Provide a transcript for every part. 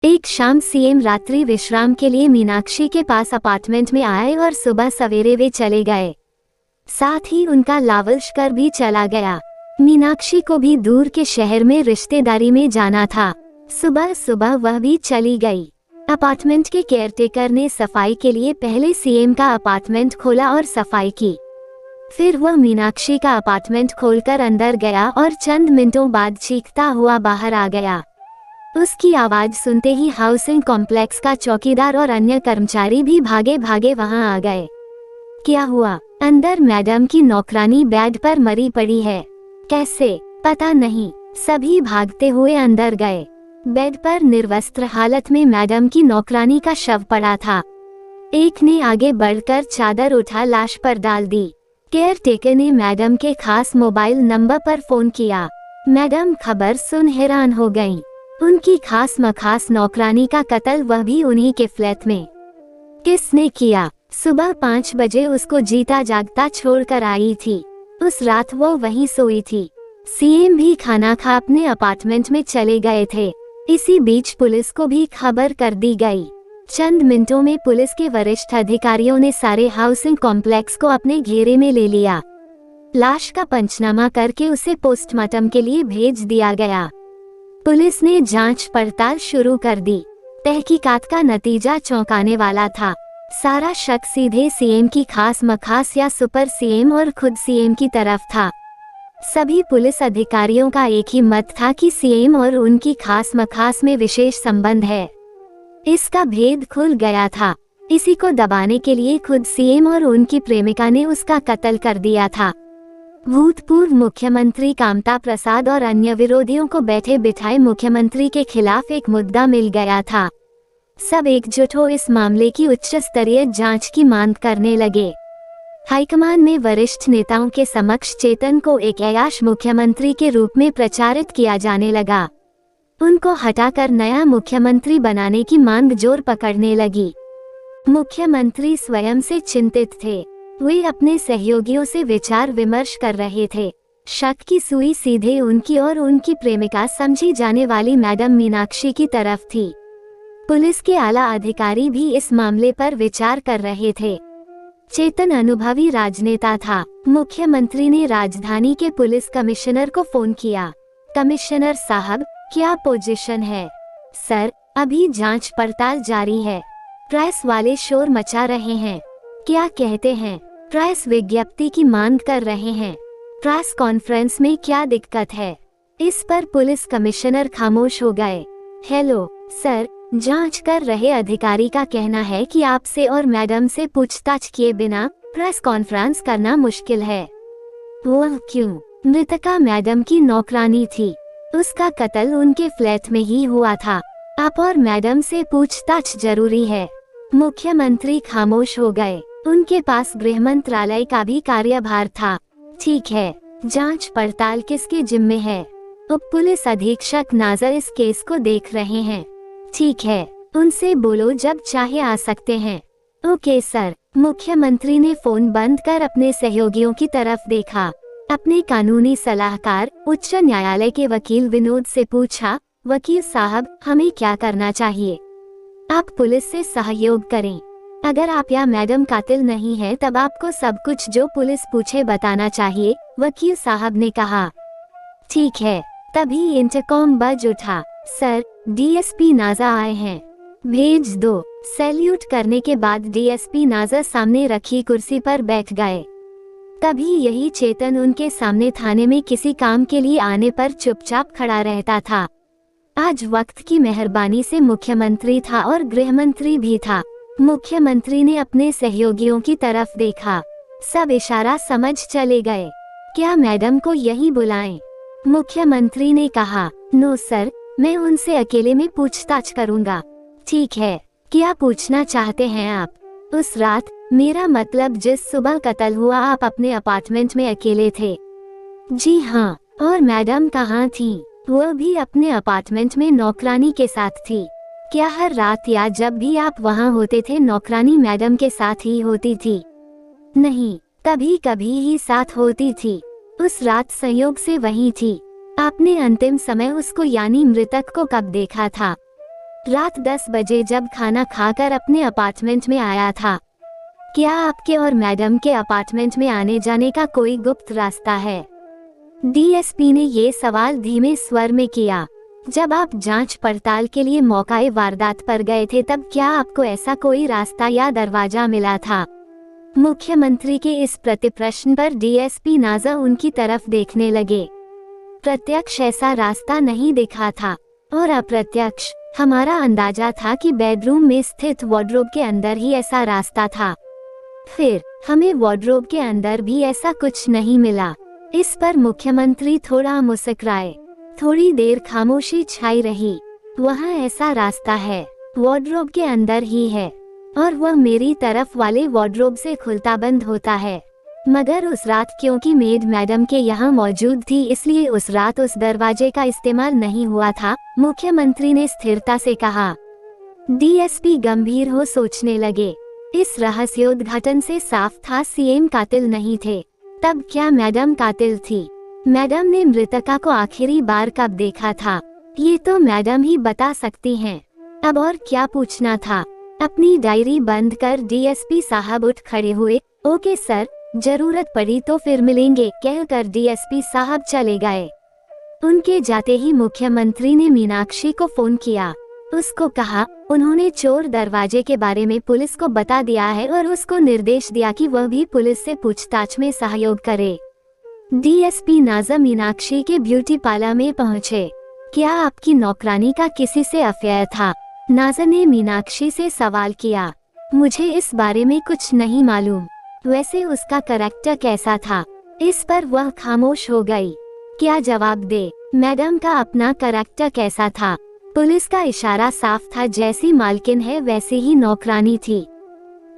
एक शाम सीएम रात्रि विश्राम के लिए मीनाक्षी के पास अपार्टमेंट में आए और सुबह सवेरे वे चले गए। साथ ही उनका लावलश्कर भी चला गया। मीनाक्षी को भी दूर के शहर में रिश्तेदारी में जाना था। सुबह सुबह वह भी चली गई। अपार्टमेंट के केयरटेकर ने सफाई के लिए पहले सीएम का अपार्टमेंट खोला और सफाई की। फिर वह मीनाक्षी का अपार्टमेंट खोलकर अंदर गया और चंद मिनटों बाद चीखता हुआ बाहर आ गया। उसकी आवाज सुनते ही हाउसिंग कॉम्प्लेक्स का चौकीदार और अन्य कर्मचारी भी भागे भागे वहां आ गए। क्या हुआ? अंदर मैडम की नौकरानी बेड पर मरी पड़ी है। कैसे? पता नहीं। सभी भागते हुए अंदर गए। बेड पर निर्वस्त्र हालत में मैडम की नौकरानी का शव पड़ा था। एक ने आगे बढ़कर चादर उठा लाश पर डाल दी। केयरटेकर ने मैडम के खास मोबाइल नंबर पर फोन किया। मैडम खबर सुन हैरान हो गईं। उनकी खास मखास नौकरानी का कत्ल, वह भी उन्हीं के फ्लैट में। किसने किया? सुबह 5 बजे उसको जीता जागता छोड़कर आई थी। उस रात वो वहीं सोई थी। सीएम भी खाना खा अपने अपार्टमेंट में चले गए थे। इसी बीच पुलिस को भी खबर कर दी गई। चंद मिनटों में पुलिस के वरिष्ठ अधिकारियों ने सारे हाउसिंग कॉम्प्लेक्स को अपने घेरे में ले लिया। लाश का पंचनामा करके उसे पोस्टमार्टम के लिए भेज दिया गया। पुलिस ने जांच पड़ताल शुरू कर दी। तहकीकात का नतीजा चौंकाने वाला था। सारा शक सीधे सीएम की खास मखास या सुपर सीएम और खुद सीएम की तरफ था। सभी पुलिस अधिकारियों का एक ही मत था कि सीएम और उनकी खास मखास में विशेष संबंध है। इसका भेद खुल गया था। इसी को दबाने के लिए खुद सीएम और उनकी प्रेमिका ने उसका कत्ल कर दिया था। भूतपूर्व मुख्यमंत्री कामता प्रसाद और अन्य विरोधियों को बैठे बिठाए मुख्यमंत्री के खिलाफ एक मुद्दा मिल गया था। सब एकजुट हो इस मामले की उच्च स्तरीय जांच की मांग करने लगे। हाईकमान में वरिष्ठ नेताओं के समक्ष चेतन को एक ऐयाश मुख्यमंत्री के रूप में प्रचारित किया जाने लगा। उनको हटाकर नया मुख्यमंत्री बनाने की मांग जोर पकड़ने लगी। मुख्यमंत्री स्वयं से चिंतित थे। वे अपने सहयोगियों से विचार विमर्श कर रहे थे। शक की सुई सीधे उनकी और उनकी प्रेमिका समझी जाने वाली मैडम मीनाक्षी की तरफ थी। पुलिस के आला अधिकारी भी इस मामले पर विचार कर रहे थे। चेतन अनुभवी राजनेता था। मुख्यमंत्री ने राजधानी के पुलिस कमिश्नर को फोन किया। कमिश्नर साहब, क्या पोजीशन है? सर, अभी जांच पड़ताल जारी है। प्रेस वाले शोर मचा रहे हैं। क्या कहते हैं? प्रेस विज्ञप्ति की मांग कर रहे हैं। प्रेस कॉन्फ्रेंस में क्या दिक्कत है? इस पर पुलिस कमिश्नर खामोश हो गए। हेलो सर, जांच कर रहे अधिकारी का कहना है कि आपसे और मैडम से पूछताछ किए बिना प्रेस कॉन्फ्रेंस करना मुश्किल है। वह क्यों? मृतका मैडम की नौकरानी थी। उसका कत्ल उनके फ्लैट में ही हुआ था। आप और मैडम से पूछताछ जरूरी है। मुख्यमंत्री खामोश हो गए। उनके पास गृह मंत्रालय का भी कार्यभार था। ठीक है, जांच पड़ताल किसके जिम्मे है? उप पुलिस अधीक्षक नाजर इस केस को देख रहे हैं। ठीक है, उनसे बोलो जब चाहे आ सकते हैं। Okay sir. मुख्यमंत्री ने फोन बंद कर अपने सहयोगियों की तरफ देखा। अपने कानूनी सलाहकार उच्च न्यायालय के वकील विनोद से पूछा, वकील साहब, हमें क्या करना चाहिए? आप पुलिस से सहयोग करें। अगर आप या मैडम कातिल नहीं है तब आपको सब कुछ जो पुलिस पूछे बताना चाहिए, वकील साहब ने कहा। ठीक है। तभी इंटरकॉम बज उठा। सर, डीएसपी नाजा आए हैं, भेज दो। सैल्यूट करने के बाद डीएसपी नाजा सामने रखी कुर्सी पर बैठ गए। तभी यही चेतन उनके सामने थाने में किसी काम के लिए आने पर चुपचाप खड़ा रहता था। आज वक्त की मेहरबानी से मुख्यमंत्री था और गृह मंत्री भी था। मुख्यमंत्री ने अपने सहयोगियों की तरफ देखा। सब इशारा समझ चले गए। क्या मैडम को यही बुलाएं? मुख्यमंत्री ने कहा। नो सर, मैं उनसे अकेले में पूछताछ करूंगा। ठीक है, क्या पूछना चाहते हैं आप? उस रात, मेरा मतलब जिस सुबह कत्ल हुआ, आप अपने अपार्टमेंट में अकेले थे? जी हाँ। और मैडम कहाँ थी? वह भी अपने अपार्टमेंट में नौकरानी के साथ थी। क्या हर रात या जब भी आप वहां होते थे नौकरानी मैडम के साथ ही होती थी? नहीं, कभी कभी ही साथ होती थी। उस रात संयोग से वही थी। आपने अंतिम समय उसको यानी मृतक को कब देखा था? रात 10 बजे जब खाना खाकर अपने अपार्टमेंट में आया था। क्या आपके और मैडम के अपार्टमेंट में आने जाने का कोई गुप्त रास्ता है? डीएसपी ने ये सवाल धीमे स्वर में किया। जब आप जांच पड़ताल के लिए मौकाए वारदात पर गए थे तब क्या आपको ऐसा कोई रास्ता या दरवाजा मिला था? मुख्यमंत्री के इस प्रतिप्रश्न पर डीएसपी नाज़ा उनकी तरफ देखने लगे। प्रत्यक्ष ऐसा रास्ता नहीं दिखा था और अप्रत्यक्ष हमारा अंदाजा था कि बेडरूम में स्थित वार्डरोब के अंदर ही ऐसा रास्ता था। फिर हमें वार्डरोब के अंदर भी ऐसा कुछ नहीं मिला। इस पर मुख्यमंत्री थोड़ा मुस्कुराए। थोड़ी देर खामोशी छाई रही। वहाँ ऐसा रास्ता है, वार्डरोब के अंदर ही है और वह मेरी तरफ वाले वार्डरोब से खुलता बंद होता है। मगर उस रात क्योंकि मेड मैडम के यहाँ मौजूद थी इसलिए उस रात उस दरवाजे का इस्तेमाल नहीं हुआ था, मुख्यमंत्री ने स्थिरता से कहा। डीएसपी गंभीर हो सोचने लगे। इस रहस्योद्घाटन से साफ था सीएम कातिल नहीं थे। तब क्या मैडम कातिल थी? मैडम ने मृतका को आखिरी बार कब देखा था? ये तो मैडम ही बता सकती हैं। अब और क्या पूछना था? अपनी डायरी बंद कर डीएसपी साहब उठ खड़े हुए। ओके सर, जरूरत पड़ी तो फिर मिलेंगे, कहकर डीएसपी साहब चले गए। उनके जाते ही मुख्यमंत्री ने मीनाक्षी को फोन किया। उसको कहा उन्होंने चोर दरवाजे के बारे में पुलिस को बता दिया है और उसको निर्देश दिया कि वह भी पुलिस से पूछताछ में सहयोग करे। डीएसपी नाज़ा मीनाक्षी के ब्यूटी पार्लर में पहुंचे। क्या आपकी नौकरानी का किसी से अफेयर था? नाज़ा ने मीनाक्षी से सवाल किया। मुझे इस बारे में कुछ नहीं मालूम। वैसे उसका कैरेक्टर कैसा था? इस पर वह खामोश हो गई। क्या जवाब दे? मैडम का अपना कैरेक्टर कैसा था? पुलिस का इशारा साफ था, जैसी मालकिन है वैसी ही नौकरानी थी।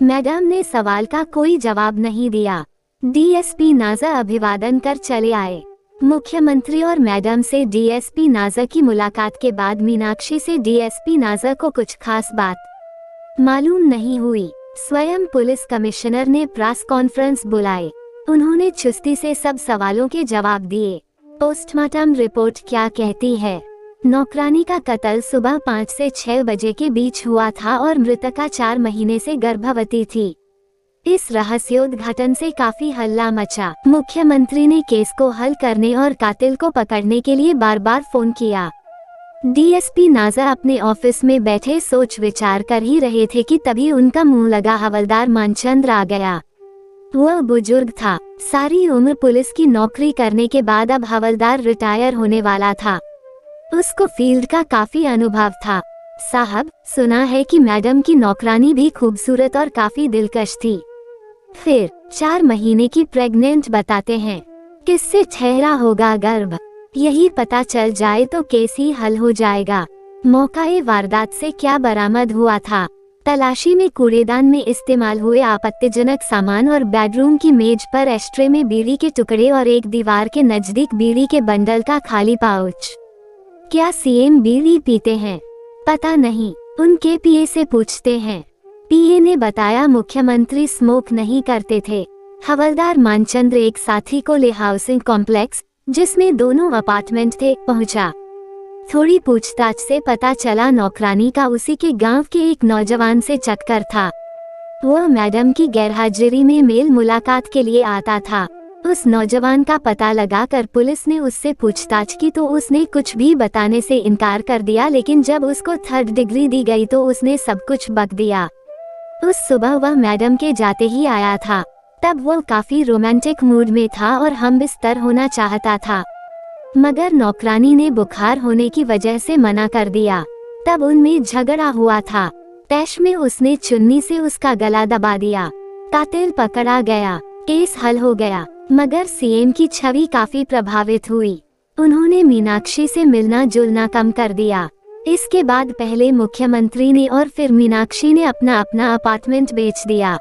मैडम ने सवाल का कोई जवाब नहीं दिया। डीएसपी नाज़ा अभिवादन कर चले आए। मुख्यमंत्री और मैडम से डीएसपी नाज़ा की मुलाकात के बाद मीनाक्षी से डीएसपी नाज़ा को कुछ खास बात मालूम नहीं हुई। स्वयं पुलिस कमिश्नर ने प्रेस कॉन्फ्रेंस बुलाई। उन्होंने चुस्ती से सब सवालों के जवाब दिए। पोस्टमार्टम रिपोर्ट क्या कहती है? नौकरानी का कत्ल सुबह 5 से 6 बजे के बीच हुआ था और मृतका 4 महीने से गर्भवती थी। इस रहस्योद्घाटन से काफी हल्ला मचा। मुख्यमंत्री ने केस को हल करने और कातिल को पकड़ने के लिए बार बार फोन किया। डीएसपी नाज़ा अपने ऑफिस में बैठे सोच विचार कर ही रहे थे कि तभी उनका मुंह लगा हवलदार मानचंद्र आ गया। वह बुजुर्ग था। सारी उम्र पुलिस की नौकरी करने के बाद अब हवलदार रिटायर होने वाला था। उसको फील्ड का काफी अनुभव था। साहब, सुना है कि मैडम की नौकरानी भी खूबसूरत और काफी दिलकश थी। फिर 4 महीने की प्रेग्नेंट बताते हैं। किससे ठहरा होगा गर्भ? यही पता चल जाए तो केस ही हल हो जाएगा। मौकाए वारदात से क्या बरामद हुआ था? तलाशी में कूड़ेदान में इस्तेमाल हुए आपत्तिजनक सामान और बेडरूम की मेज पर एस्ट्रे में बीड़ी के टुकड़े और एक दीवार के नजदीक बीड़ी के बंडल का खाली पाउच। क्या सीएम बीड़ी पीते हैं? पता नहीं, उनके पीए से पूछते हैं। पीए ने बताया मुख्यमंत्री स्मोक नहीं करते थे। हवलदार मानचंद्र एक साथी को ले हाउसिंग कॉम्प्लेक्स, जिसमें दोनों अपार्टमेंट थे, पहुंचा। थोड़ी पूछताछ से पता चला नौकरानी का उसी के गांव के एक नौजवान से चक्कर था। वह मैडम की गैरहाजिरी में मेल मुलाकात के लिए आता था। उस नौजवान का पता लगाकर पुलिस ने उससे पूछताछ की तो उसने कुछ भी बताने से इनकार कर दिया, लेकिन जब उसको 3rd डिग्री दी गई तो उसने सब कुछ बक दिया। उस सुबह वह मैडम के जाते ही आया था। तब वह काफी रोमांटिक मूड में था और हम बिस्तर होना चाहता था, मगर नौकरानी ने बुखार होने की वजह से मना कर दिया। तब उनमें झगड़ा हुआ था। तैश में उसने चुन्नी से उसका गला दबा दिया। कातिल पकड़ा गया, केस हल हो गया। मगर सीएम की छवि काफी प्रभावित हुई। उन्होंने मीनाक्षी से मिलना जुलना कम कर दिया। इसके बाद पहले मुख्यमंत्री ने और फिर मीनाक्षी ने अपना अपना अपार्टमेंट बेच दिया।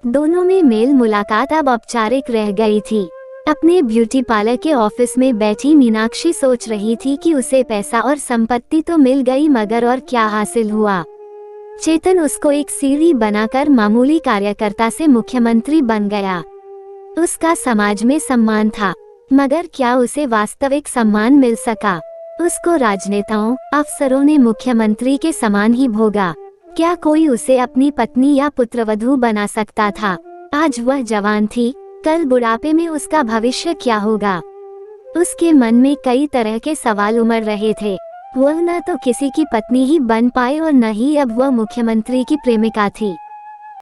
दोनों में मेल मुलाकात अब औपचारिक रह गई थी। अपने ब्यूटी पार्लर के ऑफिस में बैठी मीनाक्षी सोच रही थी कि उसे पैसा और संपत्ति तो मिल गई, मगर और क्या हासिल हुआ। चेतन उसको एक सीढ़ी बनाकर मामूली कार्यकर्ता से मुख्यमंत्री बन गया। उसका समाज में सम्मान था, मगर क्या उसे वास्तविक सम्मान मिल सका? उसको राजनेताओं, अफसरों ने मुख्यमंत्री के समान ही भोगा। क्या कोई उसे अपनी पत्नी या पुत्रवधू बना सकता था? आज वह जवान थी, कल बुढ़ापे में उसका भविष्य क्या होगा? उसके मन में कई तरह के सवाल उमड़ रहे थे। वह न तो किसी की पत्नी ही बन पाए और न ही अब वह मुख्यमंत्री की प्रेमिका थी।